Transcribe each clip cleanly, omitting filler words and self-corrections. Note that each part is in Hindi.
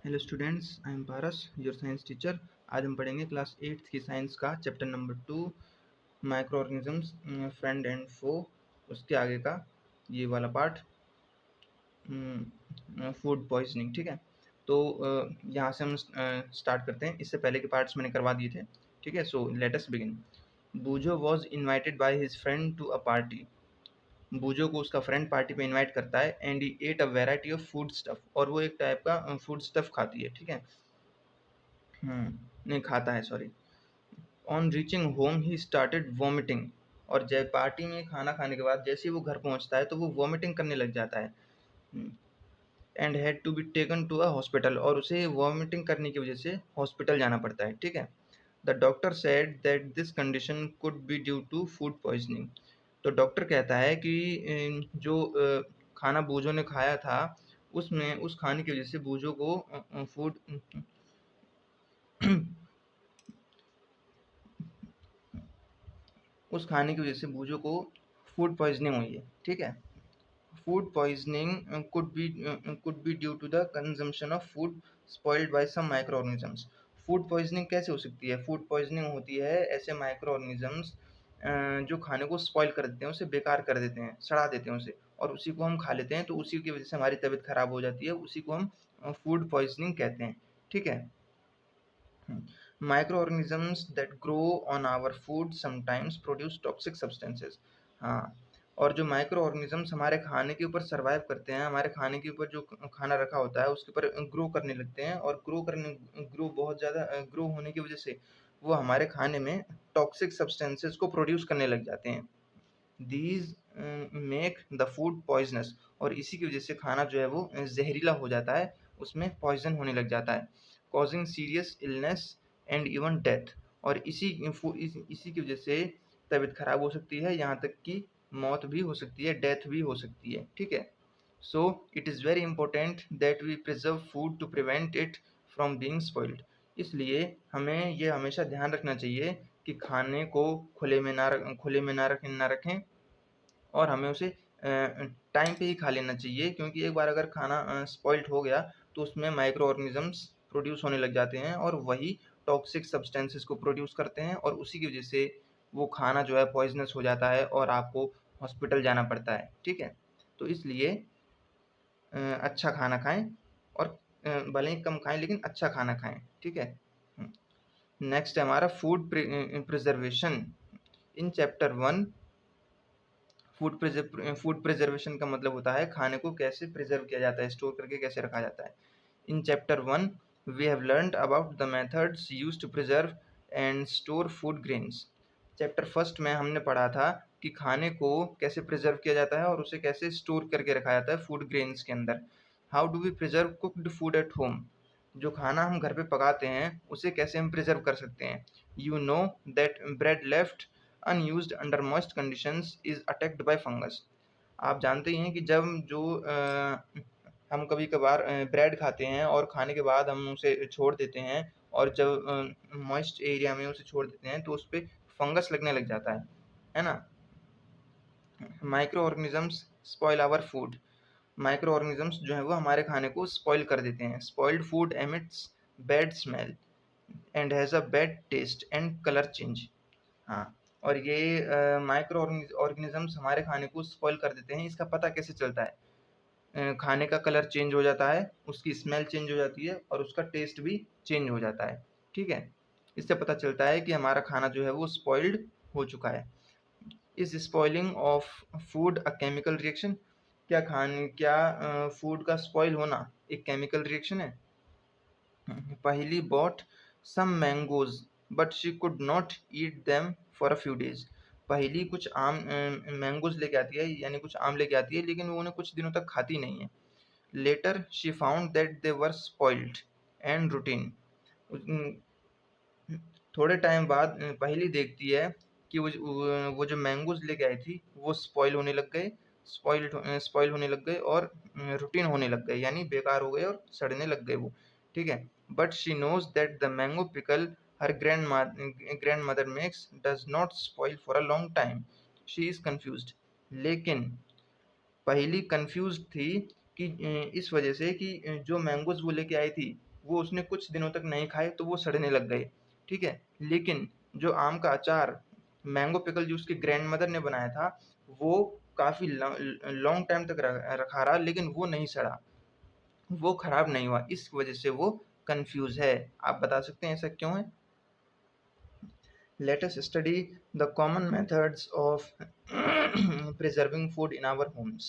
Hello students, I am Paras, your science teacher. आज हम पढ़ेंगे क्लास 8th की साइंस का chapter number 2, micro organisms, friend and foe. उसके आगे का ये वाला पार्ट, फूड पॉइजनिंग। ठीक है, तो यहाँ से हम स्टार्ट करते हैं। इससे पहले के पार्ट्स मैंने करवा दिए थे। ठीक है, so let us begin. Boojho was invited by his friend to a party. Boojho को उसका फ्रेंड पार्टी पे इनवाइट करता है। And he ate a variety of food stuff, और वो एक टाइप का फूड स्टफ खाती है। ठीक है, नहीं खाता है, sorry. On reaching home he started vomiting. और जब पार्टी में खाना खाने के बाद जैसे ही वो घर पहुंचता है तो वो वॉमिटिंग करने लग जाता है। And had to be taken to a hospital, और उसे वॉमिटिंग करने की वजह से हॉस्पिटल जाना पड़ता है। ठीक है, the doctor said that this condition could be due to food poisoning. तो डॉक्टर कहता है कि जो खाना बूजो ने खाया था उसमें उस खाने की वजह से बूजो को फूड उस खाने की वजह से बूजो को फूड पॉइजनिंग हुई है। ठीक है, food poisoning could be due to the consumption of food spoiled by some microorganisms। Food poisoning कैसे हो सकती है? फूड पॉइजनिंग होती है ऐसे माइक्रो ऑर्गेनिजम्स जो खाने को स्पॉइल कर देते हैं, उसे बेकार कर देते हैं, सड़ा देते हैं उसे, और उसी को हम खा लेते हैं, तो उसी की वजह से हमारी तबीयत खराब हो जाती है। उसी को हम फूड पॉइजनिंग कहते हैं। ठीक है, microorganisms that grow on our food sometimes produce toxic substances. हाँ, और जो माइक्रो ऑर्गेनिजम्स हमारे खाने के ऊपर सर्वाइव करते हैं, हमारे खाने के ऊपर जो खाना रखा होता है उसके ऊपर ग्रो करने लगते हैं, और ग्रो बहुत ज़्यादा ग्रो होने की वजह से वो हमारे खाने में टॉक्सिक सब्सटेंसेस को प्रोड्यूस करने लग जाते हैं। These make the food poisonous, और इसी की वजह से खाना जो है वो जहरीला हो जाता है, उसमें पॉइजन होने लग जाता है, causing serious illness and even death. और इसी की वजह से तबीयत खराब हो सकती है, यहाँ तक कि मौत भी हो सकती है, डेथ भी हो सकती है। ठीक है, so it is very important that we preserve food to prevent it from being spoiled. इसलिए हमें ये हमेशा ध्यान रखना चाहिए कि खाने को खुले में ना रखें, और हमें उसे टाइम पे ही खा लेना चाहिए, क्योंकि एक बार अगर खाना स्पॉइल्ड हो गया तो उसमें माइक्रो ऑर्गेनिजम्स प्रोड्यूस होने लग जाते हैं, और वही टॉक्सिक सब्सटेंसेस को प्रोड्यूस करते हैं, और उसी की वजह से वो खाना जो है पॉइजनस हो जाता है और आपको हॉस्पिटल जाना पड़ता है। ठीक है, तो इसलिए अच्छा खाना खाएं, और भले ही कम खाएं लेकिन अच्छा खाना खाएं। ठीक है, नेक्स्ट है हमारा फूड प्रिजर्वेशन इन चैप्टर 1। फूड प्रिजर्वेशन का मतलब होता है खाने को कैसे प्रिजर्व किया जाता है, स्टोर करके कैसे रखा जाता है। In chapter 1 we have learned about the methods used to preserve and store food grains. Chapter first में हमने पढ़ा था कि खाने को कैसे प्रिजर्व किया जाता है और उसे कैसे स्टोर करके रखा जाता है फूड ग्रेन्स के अंदर। How do we preserve cooked food at home. जो खाना हम घर पे पकाते हैं उसे कैसे हम प्रिजर्व कर सकते हैं। You know that bread left unused under moist conditions is attacked by fungus. आप जानते ही हैं कि जब जो हम कभी कभार ब्रेड खाते हैं और खाने के बाद हम उसे छोड़ देते हैं, और जब मॉइस्ट एरिया में उसे छोड़ देते हैं तो उस पर फंगस लगने लग जाता है ना। Microorganisms spoil our food. Microorganisms जो है वो हमारे खाने को स्पॉइल कर देते हैं। Spoiled food emits bad smell and has a bad taste and colour change. हाँ, और ये माइक्रो ऑर्गेनिजम्स हमारे खाने को स्पॉइल कर देते हैं। इसका पता कैसे चलता है? खाने का कलर चेंज हो जाता है, उसकी स्मेल चेंज हो जाती है, और उसका टेस्ट भी चेंज हो जाता है। ठीक है, इससे पता चलता है कि हमारा खाना जो है वो स्पॉइल्ड हो चुका है। Is spoiling of food a chemical reaction. क्या फूड का स्पॉइल होना एक केमिकल रिएक्शन है? Paheli bought some mangoes but she could not eat them for a few days. Paheli कुछ आम मैंगोज लेके आती है, यानी कुछ आम लेके आती है, लेकिन वो उन्हें कुछ दिनों तक खाती नहीं है। Later she found that they were spoiled and rotten. थोड़े टाइम बाद पहली देखती है कि वो जो मैंगोज लेके आई थी वो स्पॉइल होने लग गए, स्पॉइल होने लग गए, और रूटीन होने लग गए, यानी बेकार हो गए और सड़ने लग गए वो। ठीक है, but she knows that the mango pickle her grandmother makes does not spoil for a long time. She is confused. लेकिन पहली कंफ्यूज थी कि इस वजह से कि जो मैंगोज वो लेके आई थी वो उसने कुछ दिनों तक नहीं खाए तो वो सड़ने लग गए, ठीक है। लेकिन जो आम का अचार, मैंगो पिकल जो उसकी ग्रैंडमदर ने बनाया था, वो काफ़ी लॉन्ग टाइम तक रखा रहा, लेकिन वो नहीं सड़ा, वो खराब नहीं हुआ। इस वजह से वो कंफ्यूज है। आप बता सकते हैं ऐसा क्यों है? Let us study the common methods of preserving food in our homes.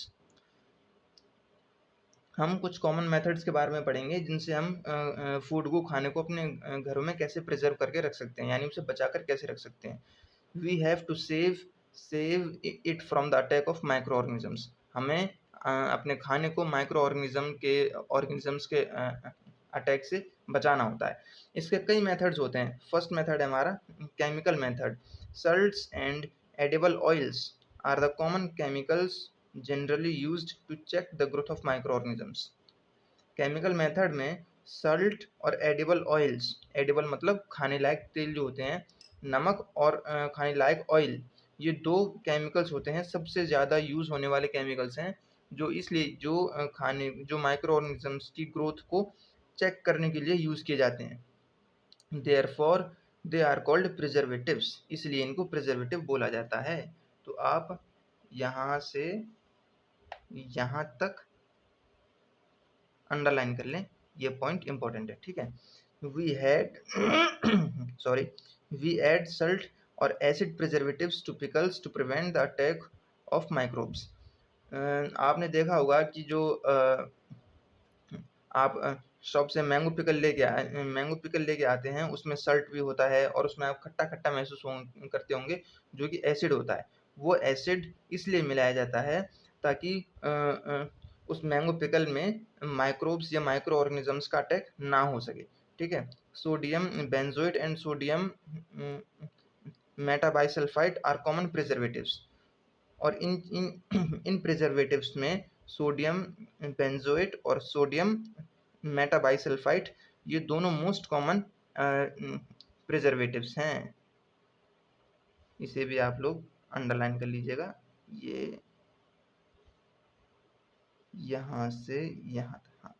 हम कुछ कॉमन मेथड्स के बारे में पढ़ेंगे जिनसे हम फूड को, खाने को अपने घरों में कैसे प्रिजर्व करके रख सकते हैं, यानी उसे बचाकर कैसे रख सकते हैं। We have to save it from the attack of microorganisms. हमें अपने खाने को माइक्रो ऑर्गेनिजम्स के अटैक से बचाना होता है। इसके कई मेथड्स होते हैं। फर्स्ट मेथड है हमारा chemical method. Salts and edible oils are the common chemicals generally used to check the growth of microorganisms. Chemical method में सल्ट और एडिबल ऑयल्स, एडिबल मतलब खाने लायक तेल जो होते हैं, नमक और खाने लायक ऑयल, ये दो केमिकल्स होते हैं, सबसे ज़्यादा यूज़ होने वाले केमिकल्स हैं, जो इसलिए जो माइक्रो ऑर्गेनिजम्स की ग्रोथ को चेक करने के लिए यूज़ किए जाते हैं। Therefore they are called preservatives, इसलिए इनको प्रिजर्वेटिव बोला जाता है। तो आप यहाँ से यहाँ तक अंडरलाइन कर लें, ये पॉइंट इंपॉर्टेंट है, ठीक है। We had sorry we add salt और acid preservatives to pickles to prevent the attack of microbes. आपने देखा होगा कि जो आप शॉप से मैंगो पिकल लेके आते हैं, उसमें सल्ट भी होता है और उसमें आप खट्टा खट्टा महसूस करते होंगे, जो कि एसिड होता है। वो एसिड इसलिए मिलाया जाता है ताकि उस मैंगो पिकल में माइक्रोब्स या माइक्रो ऑर्गेनिजम्स का अटैक ना हो सके, ठीक है। Sodium benzoate and sodium metabisulphite are common preservatives. और इन इन इन प्रिजर्वेटिव्स में सोडियम बेंजोएट और सोडियम मेटाबाइसल्फाइड, ये दोनों मोस्ट कॉमन प्रिजर्वेटिव्स हैं। इसे भी आप लोग अंडरलाइन कर लीजिएगा, ये यहाँ से यहाँ तक, हाँ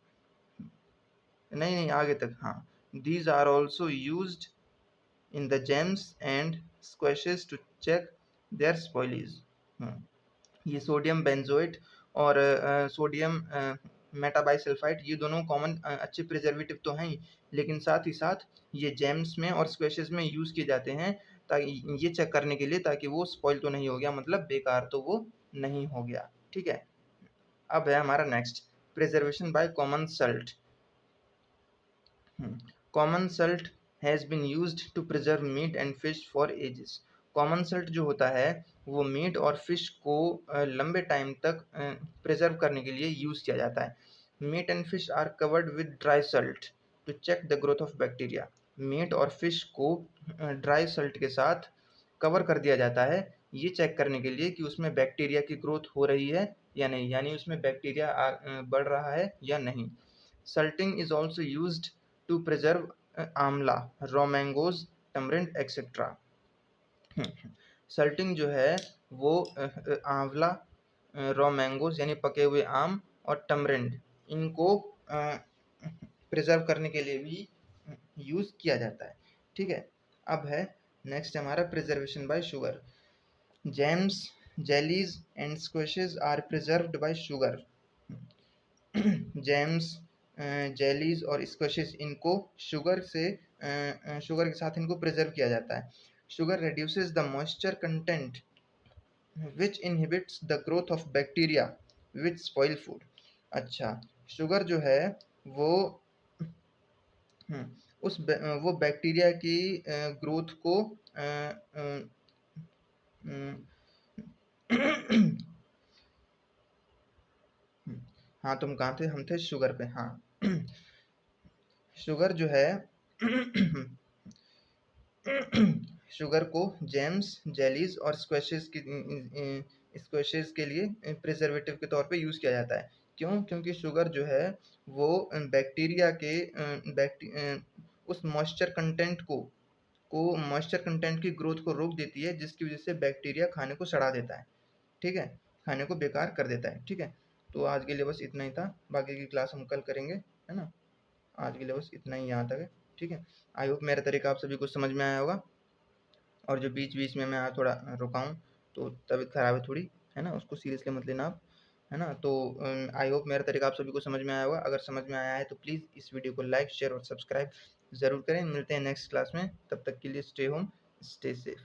नहीं आगे तक, हाँ। These are also used in the jams and squashes to check their spoilage. ये सोडियम बेंजोएट और सोडियम मेटाबाइसल्फाइड, ये दोनों कॉमन अच्छे प्रिजर्वेटिव तो हैं ही, लेकिन साथ ही साथ ये जेम्स में और स्क्वैशेस में यूज़ किए जाते हैं ताकि ये चेक करने के लिए, ताकि वो स्पॉइल तो नहीं हो गया, मतलब बेकार तो वो नहीं हो गया, ठीक है। अब है हमारा next, preservation by common salt. Common salt has been used to preserve meat and fish for ages. Common salt जो होता है वो मीट और फिश को लंबे टाइम तक प्रिजर्व करने के लिए यूज़ किया जाता है। Meat and fish are covered with dry salt to check the growth of bacteria. Meat और फिश को ड्राई सल्ट के साथ कवर कर दिया जाता है, ये चेक करने के लिए कि उसमें बैक्टीरिया की ग्रोथ हो रही है या नहीं, यानी उसमें बैक्टीरिया बढ़ रहा है या नहीं। Salting is also used to preserve amla, raw mangoes, tamarind etcetera. Salting जो है वो आंवला, रॉ मैंगोज यानी पके हुए आम और टमरिंड, इनको प्रिजर्व करने के लिए भी यूज़ किया जाता है, ठीक है। अब है नेक्स्ट हमारा preservation by sugar. Jams, jellies and squashes are preserved by sugar. Jams, jellies और स्क्वैशेस, इनको शुगर के साथ इनको प्रिजर्व किया जाता है। Sugar reduces the moisture content which inhibits the growth of bacteria which spoil food। अच्छा, शुगर जो है वो वो बैक्टीरिया की ग्रोथ को हाँ, तुम कहाँ थे? हम थे शुगर पे, हाँ। शुगर जो है शुगर को जेम्स, जेलीज और स्क्वैशेस के लिए प्रिजर्वेटिव के तौर पे यूज़ किया जाता है। क्यों? क्योंकि शुगर जो है वो बैक्टीरिया के उस मॉइस्चर कंटेंट की ग्रोथ को रोक देती है, जिसकी वजह से बैक्टीरिया खाने को सड़ा देता है, ठीक है, खाने को बेकार कर देता है, ठीक है। तो आज के लिए बस इतना ही था, बाकी की क्लास हम कल करेंगे, है ना। आज के लिए बस इतना ही यहाँ तक है, ठीक है। आई होप मेरा तरीका आप सभी को समझ में आया होगा। और जो बीच बीच में मैं थोड़ा रुका हूँ तो तबीयत खराब है थोड़ी, है ना, उसको सीरियसली मत लेना आप, है ना। तो आई होप मेरा तरीका आप सभी को समझ में आया होगा। अगर समझ में आया है तो प्लीज़ इस वीडियो को लाइक शेयर और सब्सक्राइब ज़रूर करें। मिलते हैं नेक्स्ट क्लास में, तब तक के लिए स्टे होम स्टे सेफ।